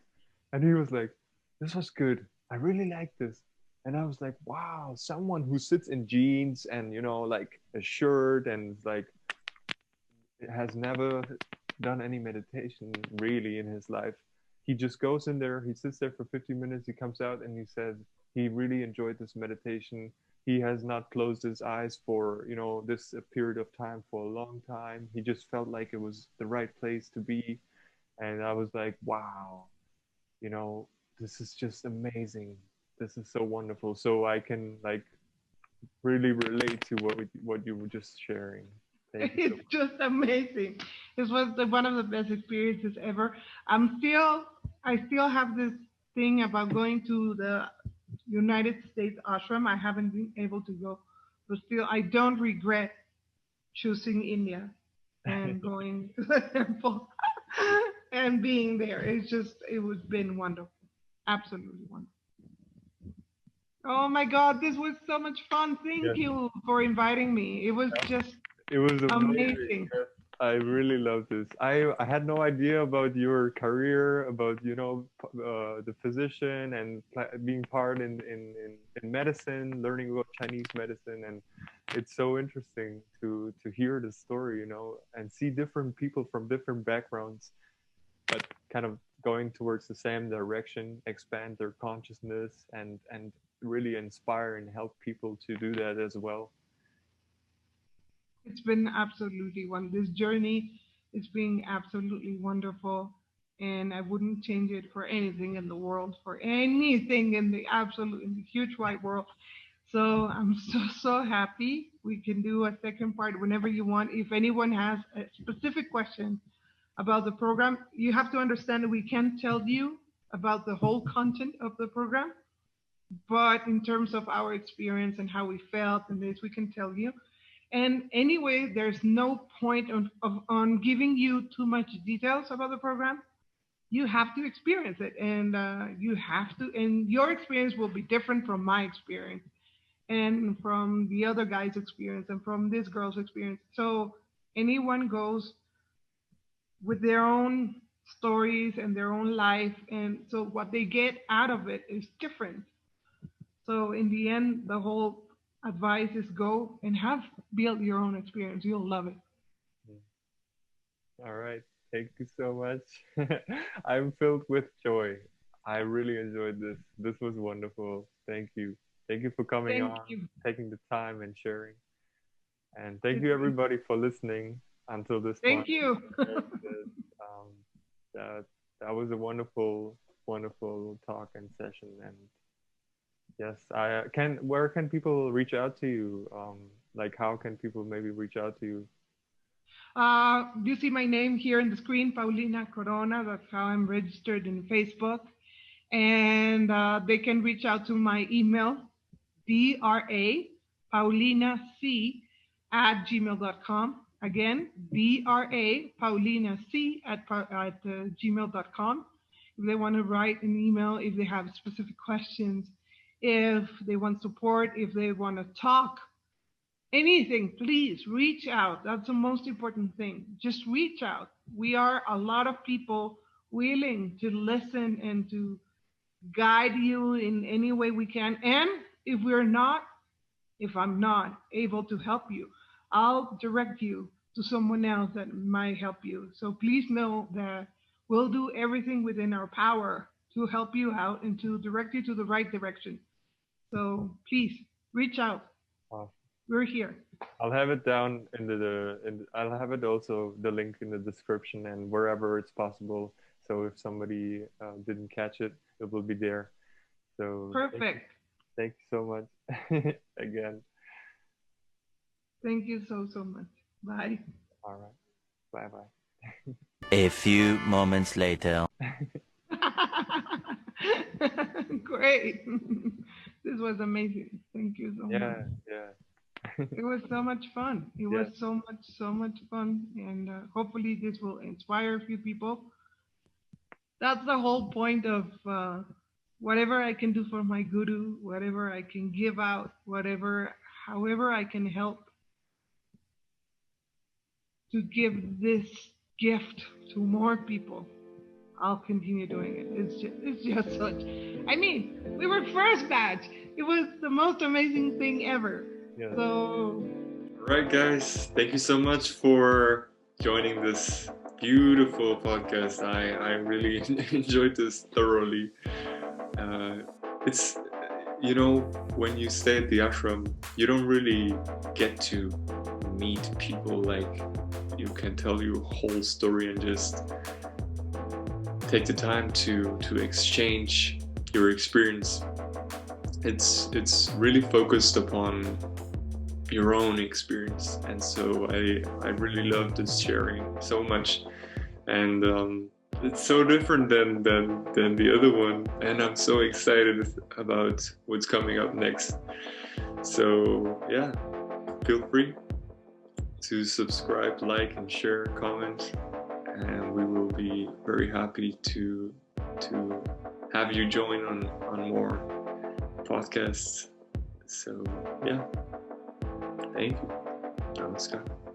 and he was like, this was good. I really like this. And I was like, wow, someone who sits in jeans and, like a shirt and like has never done any meditation really in his life. He just goes in there, he sits there for 15 minutes, he comes out and he said he really enjoyed this meditation. He has not closed his eyes for, this period of time for a long time. He just felt like it was the right place to be. And I was like, wow, you know, this is just amazing. This is so wonderful. So I can like really relate to what you were just sharing. Thank you so It's just amazing. This was one of the best experiences ever. I still have this thing about going to the United States ashram. I haven't been able to go, but still, I don't regret choosing India. and going to the temple and being there. It was been wonderful. Absolutely wonderful. Oh my God, this was so much fun. Thank Yes, you for inviting me. It was just it was amazing. amazing. Yes, I really love this. I had no idea about your career, about the physician and being part in medicine, learning about Chinese medicine, and it's so interesting to hear the story, and see different people from different backgrounds, but kind of going towards the same direction, expand their consciousness, and really inspire and help people to do that as well. It's been absolutely one. This journey is being absolutely wonderful, and I wouldn't change it for anything in the world, for anything in the absolute, in the huge wide world. So I'm so happy. We can do a second part whenever you want. If anyone has a specific question about the program, you have to understand that we can't tell you about the whole content of the program, but in terms of our experience and how we felt and this, we can tell you. And anyway, there's no point on giving you too much details about the program. You have to experience it, and you have to, and your experience will be different from my experience, and from the other guy's experience, and from this girl's experience. So anyone goes with their own stories and their own life, and so what they get out of it is different. So in the end, the whole advice is go and build your own experience. You'll love it. All right. Thank you so much. I'm filled with joy. I really enjoyed this. This was wonderful. Thank you. Thank you for coming Thank on, you. taking the time and sharing. And thank It's you been, everybody for listening until this point. thank you. Um, that that was a wonderful, wonderful talk and session. And yes, I can. Where can people reach out to you? Like how can people maybe reach out to you? You see my name here in the screen, Paulina Corona. That's how I'm registered in Facebook. And they can reach out to my email, DRA Paulina C at gmail.com. Again, DRA Paulina C at gmail.com. If they want to write an email, if they have specific questions, if they want support, if they want to talk, anything, please reach out. That's the most important thing. Just reach out. We are a lot of people willing to listen and to guide you in any way we can. And if we're not, if I'm not able to help you, I'll direct you to someone else that might help you. So please know that we'll do everything within our power to help you out and to direct you to the right direction. So please reach out. Awesome. We're here. I'll have it down I'll have it also the link in the description and wherever it's possible. So if somebody didn't catch it, it will be there. So Perfect. thank you so much again. Thank you so much. Bye. All right. Bye bye. A few moments later. Great. This was amazing. Thank you so much. Yeah. It was so much fun. It was Yes. so much fun. And hopefully this will inspire a few people. That's the whole point of whatever I can do for my guru, whatever I can give out, however I can help to give this gift to more people. I'll continue doing it. It's just such. I mean, we were first batch. It was the most amazing thing ever. Yeah. So. All right, guys. Thank you so much for joining this beautiful podcast. I really enjoyed this thoroughly. It's when you stay at the ashram, you don't really get to meet people like you can tell your whole story and just take the time to exchange your experience. It's really focused upon your own experience, and so I really love this sharing so much, and it's so different than the other one, and I'm so excited about what's coming up next. So yeah, feel free to subscribe, like, and share, comment, and we will be very happy to have you join on more podcasts. So yeah, thank you. Namaskar.